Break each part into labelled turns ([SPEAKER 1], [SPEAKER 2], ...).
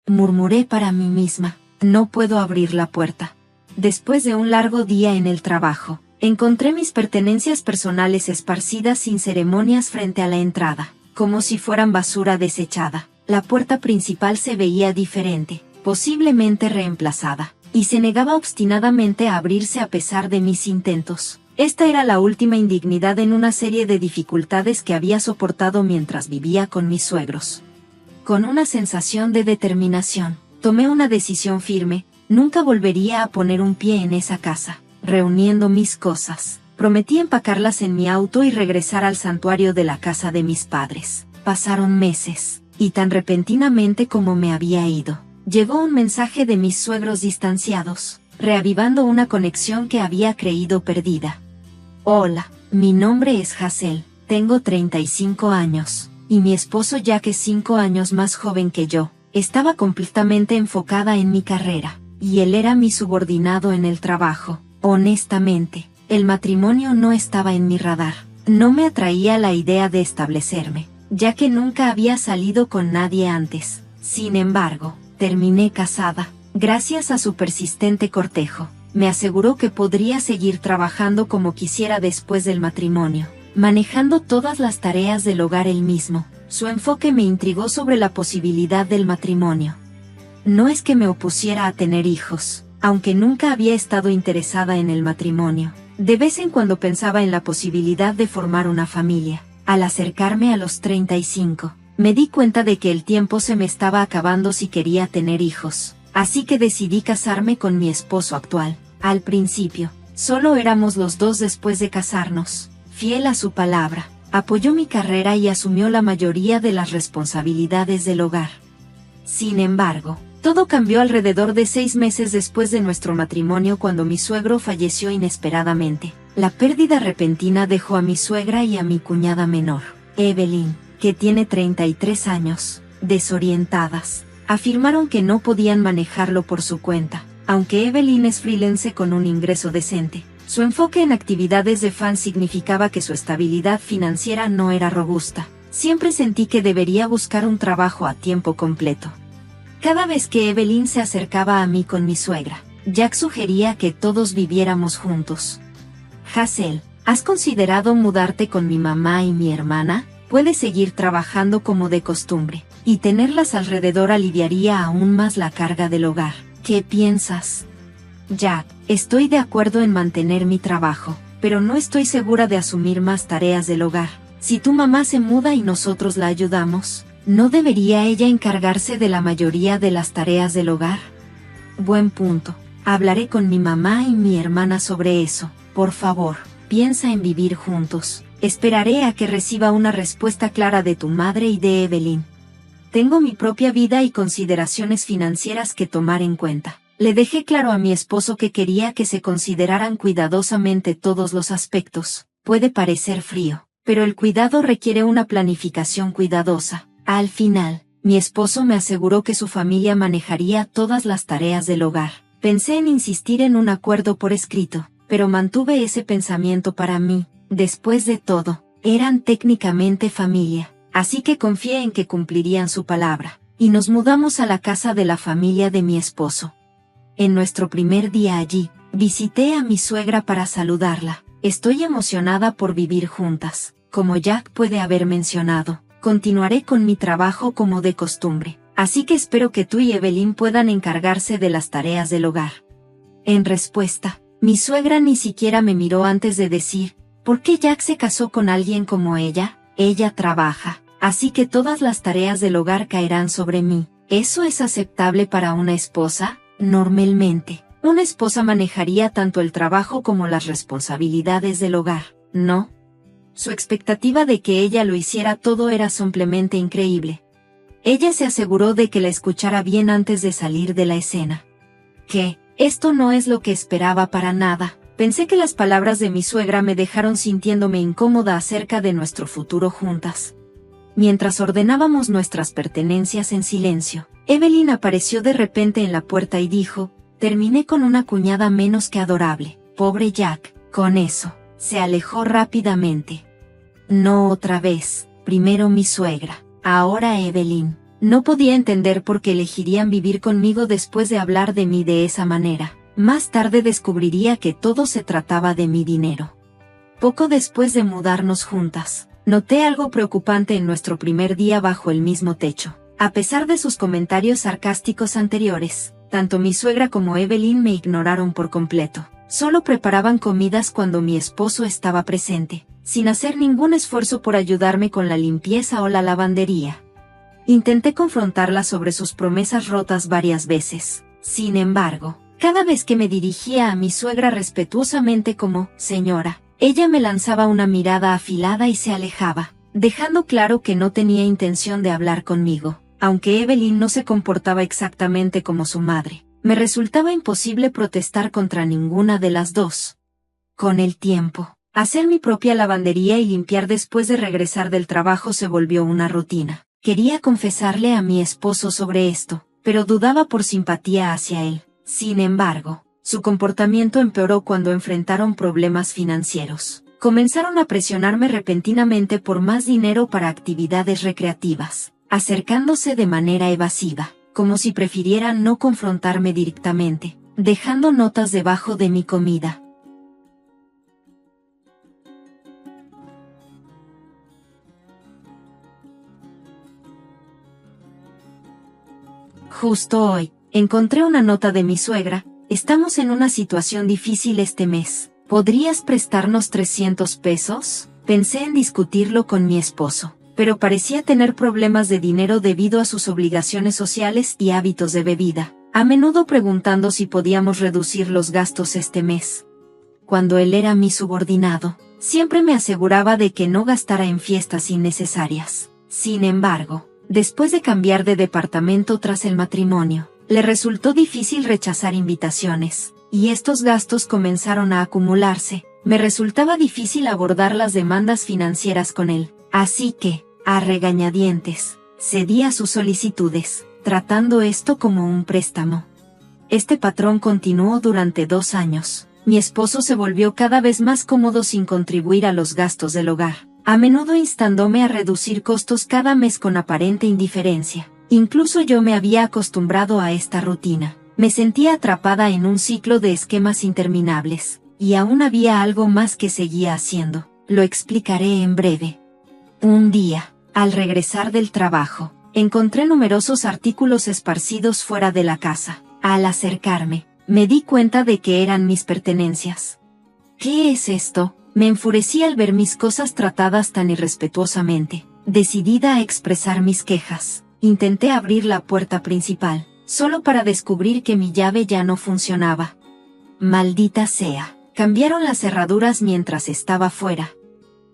[SPEAKER 1] murmuré para mí misma. No puedo abrir la puerta. Después de un largo día en el trabajo, encontré mis pertenencias personales esparcidas sin ceremonias frente a la entrada, como si fueran basura desechada. La puerta principal se veía diferente, posiblemente reemplazada, y se negaba obstinadamente a abrirse a pesar de mis intentos. Esta era la última indignidad en una serie de dificultades que había soportado mientras vivía con mis suegros. Con una sensación de determinación, tomé una decisión firme: nunca volvería a poner un pie en esa casa. Reuniendo mis cosas, prometí empacarlas en mi auto y regresar al santuario de la casa de mis padres. Pasaron meses, y tan repentinamente como me había ido, llegó un mensaje de mis suegros distanciados, reavivando una conexión que había creído perdida. Hola, mi nombre es Hazel, tengo 35 años, y mi esposo Jack es 5 años más joven que yo. Estaba completamente enfocada en mi carrera, y él era mi subordinado en el trabajo. Honestamente, el matrimonio no estaba en mi radar. No me atraía la idea de establecerme, ya que nunca había salido con nadie antes. Sin embargo, terminé casada. Gracias a su persistente cortejo, me aseguró que podría seguir trabajando como quisiera después del matrimonio, manejando todas las tareas del hogar él mismo. Su enfoque me intrigó sobre la posibilidad del matrimonio. No es que me opusiera a tener hijos, aunque nunca había estado interesada en el matrimonio. De vez en cuando pensaba en la posibilidad de formar una familia. Al acercarme a los 35, me di cuenta de que el tiempo se me estaba acabando si quería tener hijos, así que decidí casarme con mi esposo actual. Al principio, solo éramos los dos. Después de casarnos, fiel a su palabra, apoyó mi carrera y asumió la mayoría de las responsabilidades del hogar. Sin embargo, todo cambió alrededor de 6 meses después de nuestro matrimonio, cuando mi suegro falleció inesperadamente. La pérdida repentina dejó a mi suegra y a mi cuñada menor, Evelyn, que tiene 33 años, desorientadas. Afirmaron que no podían manejarlo por su cuenta. Aunque Evelyn es freelance con un ingreso decente, su enfoque en actividades de fan significaba que su estabilidad financiera no era robusta. Siempre sentí que debería buscar un trabajo a tiempo completo. Cada vez que Evelyn se acercaba a mí con mi suegra, Jack sugería que todos viviéramos juntos. Hazel, ¿has considerado mudarte con mi mamá y mi hermana? Puedes seguir trabajando como de costumbre, y tenerlas alrededor aliviaría aún más la carga del hogar. ¿Qué piensas? Jack, estoy de acuerdo en mantener mi trabajo, pero no estoy segura de asumir más tareas del hogar. Si tu mamá se muda y nosotros la ayudamos, ¿no debería ella encargarse de la mayoría de las tareas del hogar? Buen punto. Hablaré con mi mamá y mi hermana sobre eso. Por favor, piensa en vivir juntos. Esperaré a que reciba una respuesta clara de tu madre y de Evelyn. Tengo mi propia vida y consideraciones financieras que tomar en cuenta. Le dejé claro a mi esposo que quería que se consideraran cuidadosamente todos los aspectos. Puede parecer frío, pero el cuidado requiere una planificación cuidadosa. Al final, mi esposo me aseguró que su familia manejaría todas las tareas del hogar. Pensé en insistir en un acuerdo por escrito, pero mantuve ese pensamiento para mí. Después de todo, eran técnicamente familia, así que confié en que cumplirían su palabra, y nos mudamos a la casa de la familia de mi esposo. En nuestro primer día allí, visité a mi suegra para saludarla. Estoy emocionada por vivir juntas. Como Jack puede haber mencionado, continuaré con mi trabajo como de costumbre, así que espero que tú y Evelyn puedan encargarse de las tareas del hogar. En respuesta, mi suegra ni siquiera me miró antes de decir: ¿por qué Jack se casó con alguien como ella? Ella trabaja, así que todas las tareas del hogar caerán sobre mí. ¿Eso es aceptable para una esposa? Normalmente, una esposa manejaría tanto el trabajo como las responsabilidades del hogar, ¿no? Su expectativa de que ella lo hiciera todo era simplemente increíble. Ella se aseguró de que la escuchara bien antes de salir de la escena. ¿Qué? Esto no es lo que esperaba para nada. Pensé que las palabras de mi suegra me dejaron sintiéndome incómoda acerca de nuestro futuro juntas. Mientras ordenábamos nuestras pertenencias en silencio, Evelyn apareció de repente en la puerta y dijo: terminé con una cuñada menos que adorable. Pobre Jack. Con eso, se alejó rápidamente. No otra vez. Primero mi suegra, ahora Evelyn. No podía entender por qué elegirían vivir conmigo después de hablar de mí de esa manera. Más tarde descubriría que todo se trataba de mi dinero. Poco después de mudarnos juntas, noté algo preocupante en nuestro primer día bajo el mismo techo. A pesar de sus comentarios sarcásticos anteriores, tanto mi suegra como Evelyn me ignoraron por completo. Solo preparaban comidas cuando mi esposo estaba presente, sin hacer ningún esfuerzo por ayudarme con la limpieza o la lavandería. Intenté confrontarla sobre sus promesas rotas varias veces. Sin embargo, cada vez que me dirigía a mi suegra respetuosamente como «señora», ella me lanzaba una mirada afilada y se alejaba, dejando claro que no tenía intención de hablar conmigo. Aunque Evelyn no se comportaba exactamente como su madre, me resultaba imposible protestar contra ninguna de las dos. Con el tiempo, hacer mi propia lavandería y limpiar después de regresar del trabajo se volvió una rutina. Quería confesarle a mi esposo sobre esto, pero dudaba por simpatía hacia él. Sin embargo, su comportamiento empeoró cuando enfrentaron problemas financieros. Comenzaron a presionarme repentinamente por más dinero para actividades recreativas, acercándose de manera evasiva, como si prefirieran no confrontarme directamente, dejando notas debajo de mi comida. Justo hoy, encontré una nota de mi suegra: estamos en una situación difícil este mes. ¿Podrías prestarnos 300 pesos? Pensé en discutirlo con mi esposo, pero parecía tener problemas de dinero debido a sus obligaciones sociales y hábitos de bebida, a menudo preguntando si podíamos reducir los gastos este mes. Cuando él era mi subordinado, siempre me aseguraba de que no gastara en fiestas innecesarias. Sin embargo, después de cambiar de departamento tras el matrimonio, le resultó difícil rechazar invitaciones, y estos gastos comenzaron a acumularse. Me resultaba difícil abordar las demandas financieras con él, así que, a regañadientes, cedí a sus solicitudes, tratando esto como un préstamo. Este patrón continuó durante 2 años. Mi esposo se volvió cada vez más cómodo sin contribuir a los gastos del hogar, a menudo instándome a reducir costos cada mes con aparente indiferencia. Incluso yo me había acostumbrado a esta rutina. Me sentía atrapada en un ciclo de esquemas interminables, y aún había algo más que seguía haciendo. Lo explicaré en breve. Un día, al regresar del trabajo, encontré numerosos artículos esparcidos fuera de la casa. Al acercarme, me di cuenta de que eran mis pertenencias. ¿Qué es esto? Me enfurecí al ver mis cosas tratadas tan irrespetuosamente. Decidida a expresar mis quejas, intenté abrir la puerta principal, solo para descubrir que mi llave ya no funcionaba. Maldita sea, cambiaron las cerraduras mientras estaba fuera.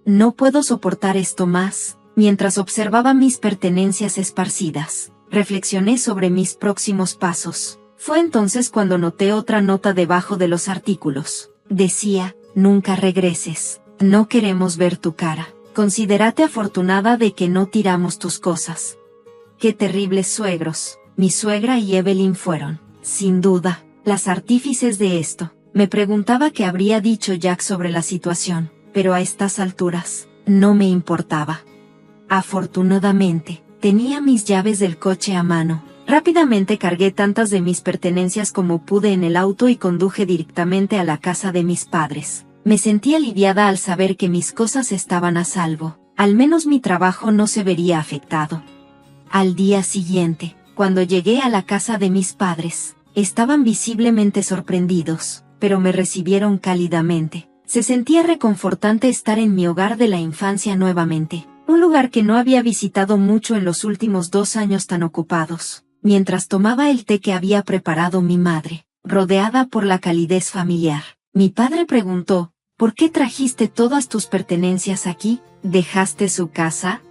[SPEAKER 1] No puedo soportar esto más. Mientras observaba mis pertenencias esparcidas, reflexioné sobre mis próximos pasos. Fue entonces cuando noté otra nota debajo de los artículos. Decía: nunca regreses, no queremos ver tu cara. Considérate afortunada de que no tiramos tus cosas. Qué terribles suegros. Mi suegra y Evelyn fueron, sin duda, las artífices de esto. Me preguntaba qué habría dicho Jack sobre la situación, pero a estas alturas, no me importaba. Afortunadamente, tenía mis llaves del coche a mano. Rápidamente cargué tantas de mis pertenencias como pude en el auto y conduje directamente a la casa de mis padres. Me sentí aliviada al saber que mis cosas estaban a salvo. Al menos mi trabajo no se vería afectado. Al día siguiente, cuando llegué a la casa de mis padres, estaban visiblemente sorprendidos, pero me recibieron cálidamente. Se sentía reconfortante estar en mi hogar de la infancia nuevamente, un lugar que no había visitado mucho en los últimos 2 años tan ocupados. Mientras tomaba el té que había preparado mi madre, rodeada por la calidez familiar, mi padre preguntó: ¿por qué trajiste todas tus pertenencias aquí? ¿Dejaste su casa?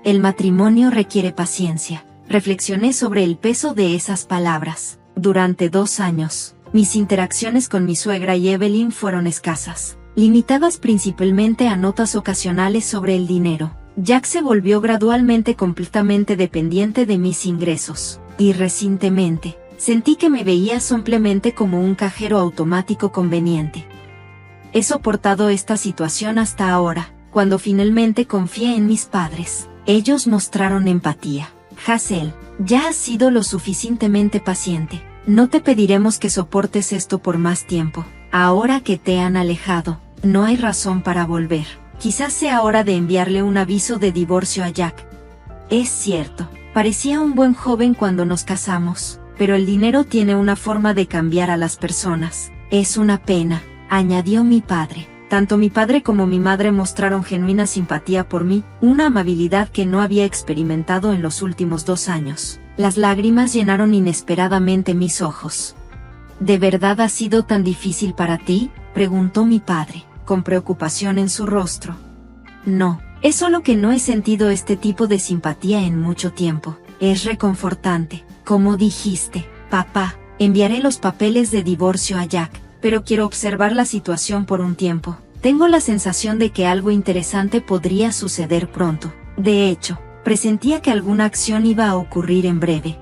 [SPEAKER 1] El matrimonio requiere paciencia. Reflexioné sobre el peso de esas palabras. Durante 2 años, mis interacciones con mi suegra y Evelyn fueron escasas, limitadas principalmente a notas ocasionales sobre el dinero. Jack se volvió gradualmente completamente dependiente de mis ingresos, y recientemente, sentí que me veía simplemente como un cajero automático conveniente. He soportado esta situación hasta ahora. Cuando finalmente confié en mis padres, ellos mostraron empatía. Hazel, ya has sido lo suficientemente paciente. No te pediremos que soportes esto por más tiempo. Ahora que te han alejado, no hay razón para volver. Quizás sea hora de enviarle un aviso de divorcio a Jack. Es cierto, parecía un buen joven cuando nos casamos, pero el dinero tiene una forma de cambiar a las personas. Es una pena, añadió mi padre. Tanto mi padre como mi madre mostraron genuina simpatía por mí, una amabilidad que no había experimentado en los últimos 2 años. Las lágrimas llenaron inesperadamente mis ojos. ¿De verdad ha sido tan difícil para ti?, preguntó mi padre, con preocupación en su rostro. No, es solo que no he sentido este tipo de simpatía en mucho tiempo. Es reconfortante. Como dijiste, papá, enviaré los papeles de divorcio a Jack, pero quiero observar la situación por un tiempo. Tengo la sensación de que algo interesante podría suceder pronto. De hecho, presentía que alguna acción iba a ocurrir en breve.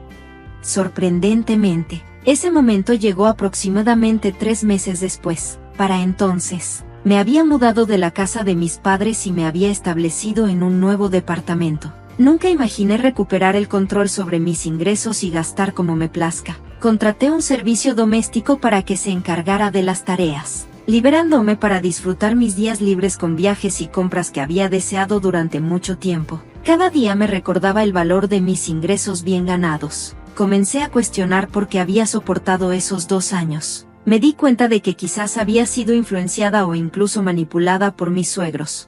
[SPEAKER 1] Sorprendentemente, ese momento llegó aproximadamente 3 meses después. Para entonces, me había mudado de la casa de mis padres y me había establecido en un nuevo departamento. Nunca imaginé recuperar el control sobre mis ingresos y gastar como me plazca. Contraté un servicio doméstico para que se encargara de las tareas, liberándome para disfrutar mis días libres con viajes y compras que había deseado durante mucho tiempo. Cada día me recordaba el valor de mis ingresos bien ganados. Comencé a cuestionar por qué había soportado esos 2 años. Me di cuenta de que quizás había sido influenciada o incluso manipulada por mis suegros.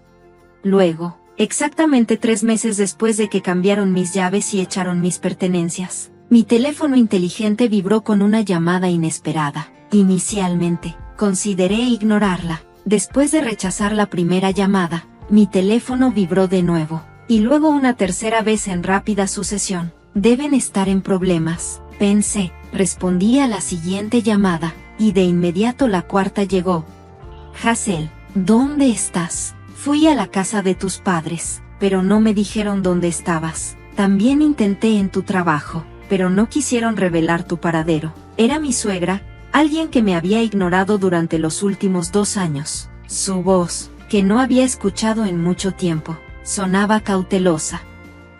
[SPEAKER 1] Luego, exactamente 3 meses después de que cambiaron mis llaves y echaron mis pertenencias, mi teléfono inteligente vibró con una llamada inesperada. Inicialmente, consideré ignorarla. Después de rechazar la primera llamada, mi teléfono vibró de nuevo, y luego una tercera vez en rápida sucesión. Deben estar en problemas, pensé. Respondí a la siguiente llamada, y de inmediato la cuarta llegó. Hazel, ¿dónde estás? Fui a la casa de tus padres, pero no me dijeron dónde estabas. También intenté en tu trabajo, pero no quisieron revelar tu paradero. Era mi suegra, alguien que me había ignorado durante los últimos 2 años. Su voz, que no había escuchado en mucho tiempo, sonaba cautelosa.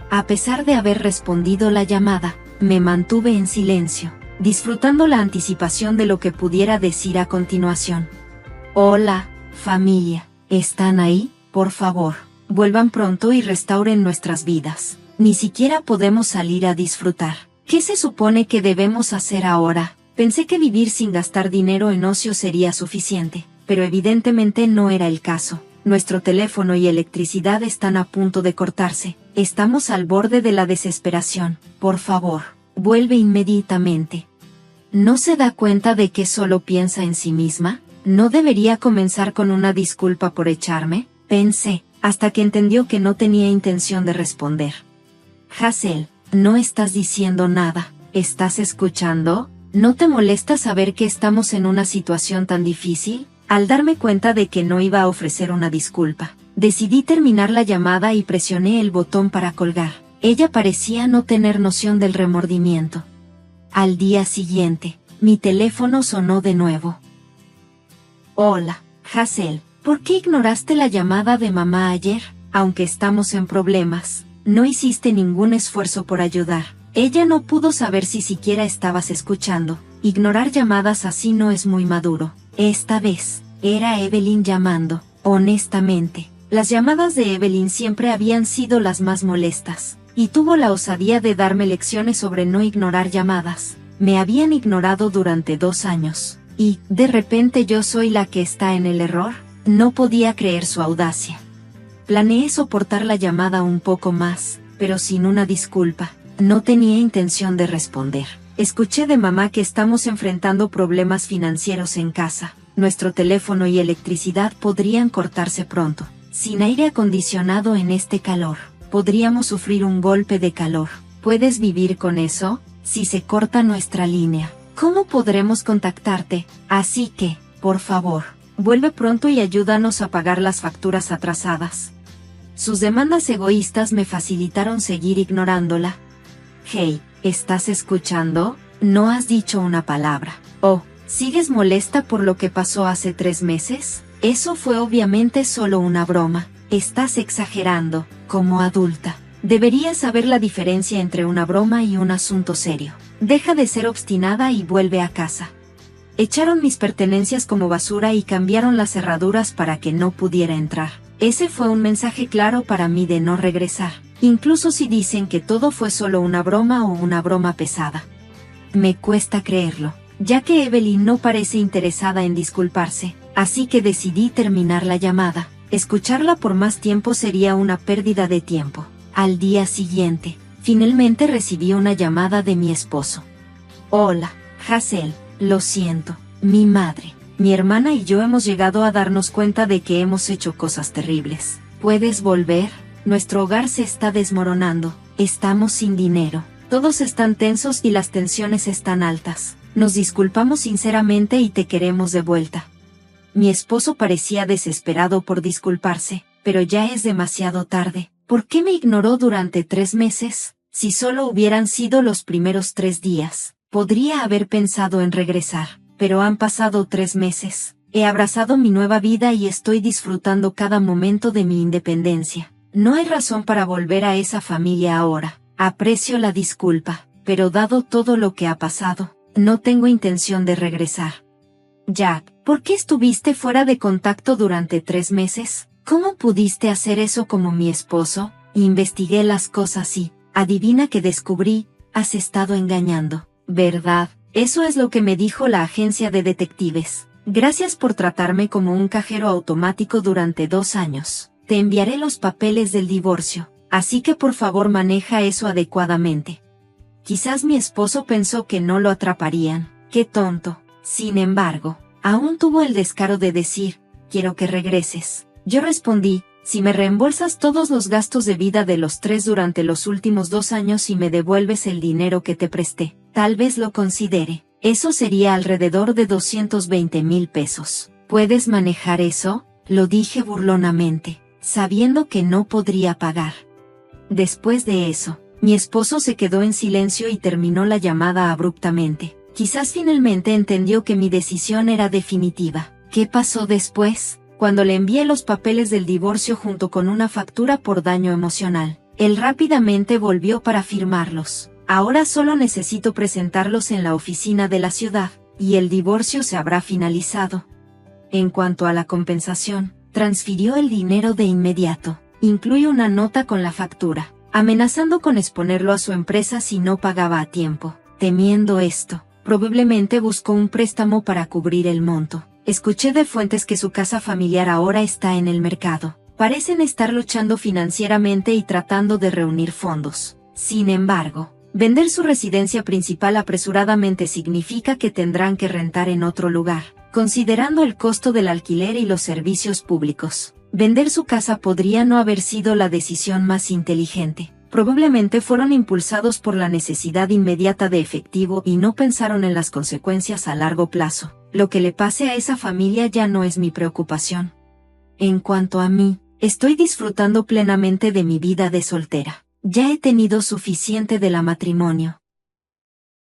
[SPEAKER 1] A pesar de haber respondido la llamada, me mantuve en silencio, disfrutando la anticipación de lo que pudiera decir a continuación. Hola, familia, ¿están ahí? Por favor, vuelvan pronto y restauren nuestras vidas. Ni siquiera podemos salir a disfrutar. ¿Qué se supone que debemos hacer ahora? Pensé que vivir sin gastar dinero en ocio sería suficiente, pero evidentemente no era el caso. Nuestro teléfono y electricidad están a punto de cortarse. Estamos al borde de la desesperación. Por favor, vuelve inmediatamente. ¿No se da cuenta de que solo piensa en sí misma? ¿No debería comenzar con una disculpa por echarme? Pensé, hasta que entendió que no tenía intención de responder. Hazel, no estás diciendo nada. ¿Estás escuchando? ¿No te molesta saber que estamos en una situación tan difícil? Al darme cuenta de que no iba a ofrecer una disculpa, decidí terminar la llamada y presioné el botón para colgar. Ella parecía no tener noción del remordimiento. Al día siguiente, mi teléfono sonó de nuevo. Hola, Hazel, ¿por qué ignoraste la llamada de mamá ayer? Aunque estamos en problemas, no hiciste ningún esfuerzo por ayudar. Ella no pudo saber si siquiera estabas escuchando. Ignorar llamadas así no es muy maduro. Esta vez, era Evelyn llamando. Honestamente, las llamadas de Evelyn siempre habían sido las más molestas, y tuvo la osadía de darme lecciones sobre no ignorar llamadas. Me habían ignorado durante 2 años, y, de repente yo soy la que está en el error. No podía creer su audacia. Planeé soportar la llamada un poco más, pero sin una disculpa. No tenía intención de responder. Escuché de mamá que estamos enfrentando problemas financieros en casa. Nuestro teléfono y electricidad podrían cortarse pronto. Sin aire acondicionado en este calor, podríamos sufrir un golpe de calor. ¿Puedes vivir con eso? Si se corta nuestra línea, ¿cómo podremos contactarte? Así que, por favor, vuelve pronto y ayúdanos a pagar las facturas atrasadas. Sus demandas egoístas me facilitaron seguir ignorándola. Hey, ¿estás escuchando? No has dicho una palabra. Oh, ¿sigues molesta por lo que pasó hace 3 meses? Eso fue obviamente solo una broma. Estás exagerando, como adulta. Deberías saber la diferencia entre una broma y un asunto serio. Deja de ser obstinada y vuelve a casa. Echaron mis pertenencias como basura y cambiaron las cerraduras para que no pudiera entrar. Ese fue un mensaje claro para mí de no regresar, incluso si dicen que todo fue solo una broma o una broma pesada. Me cuesta creerlo, ya que Evelyn no parece interesada en disculparse, así que decidí terminar la llamada. Escucharla por más tiempo sería una pérdida de tiempo. Al día siguiente, finalmente recibí una llamada de mi esposo. Hola, Hazel, lo siento, mi madre, mi hermana y yo hemos llegado a darnos cuenta de que hemos hecho cosas terribles. ¿Puedes volver? Nuestro hogar se está desmoronando, estamos sin dinero, todos están tensos y las tensiones están altas. Nos disculpamos sinceramente y te queremos de vuelta. Mi esposo parecía desesperado por disculparse, pero ya es demasiado tarde. ¿Por qué me ignoró durante 3 meses? Si solo hubieran sido los primeros 3 días, podría haber pensado en regresar, pero han pasado 3 meses. He abrazado mi nueva vida y estoy disfrutando cada momento de mi independencia. No hay razón para volver a esa familia ahora. Aprecio la disculpa, pero dado todo lo que ha pasado, no tengo intención de regresar. Jack, ¿por qué estuviste fuera de contacto durante 3 meses? ¿Cómo pudiste hacer eso como mi esposo? Investigué las cosas y, adivina qué descubrí, has estado engañando, ¿verdad? Eso es lo que me dijo la agencia de detectives. Gracias por tratarme como un cajero automático durante 2 años. Te enviaré los papeles del divorcio, así que por favor maneja eso adecuadamente. Quizás mi esposo pensó que no lo atraparían. Qué tonto. Sin embargo, aún tuvo el descaro de decir, quiero que regreses. Yo respondí, si me reembolsas todos los gastos de vida de los 3 durante los últimos 2 años y me devuelves el dinero que te presté, tal vez lo considere. Eso sería alrededor de 220,000 pesos. ¿Puedes manejar eso? Lo dije burlonamente, sabiendo que no podría pagar. Después de eso, mi esposo se quedó en silencio y terminó la llamada abruptamente. Quizás finalmente entendió que mi decisión era definitiva. ¿Qué pasó después? Cuando le envié los papeles del divorcio junto con una factura por daño emocional, él rápidamente volvió para firmarlos. Ahora solo necesito presentarlos en la oficina de la ciudad, y el divorcio se habrá finalizado. En cuanto a la compensación, transfirió el dinero de inmediato. Incluye una nota con la factura, amenazando con exponerlo a su empresa si no pagaba a tiempo. Temiendo esto, probablemente buscó un préstamo para cubrir el monto. Escuché de fuentes que su casa familiar ahora está en el mercado. Parecen estar luchando financieramente y tratando de reunir fondos. Sin embargo, vender su residencia principal apresuradamente significa que tendrán que rentar en otro lugar, considerando el costo del alquiler y los servicios públicos. Vender su casa podría no haber sido la decisión más inteligente. Probablemente fueron impulsados por la necesidad inmediata de efectivo y no pensaron en las consecuencias a largo plazo. Lo que le pase a esa familia ya no es mi preocupación. En cuanto a mí, estoy disfrutando plenamente de mi vida de soltera. Ya he tenido suficiente de la matrimonio.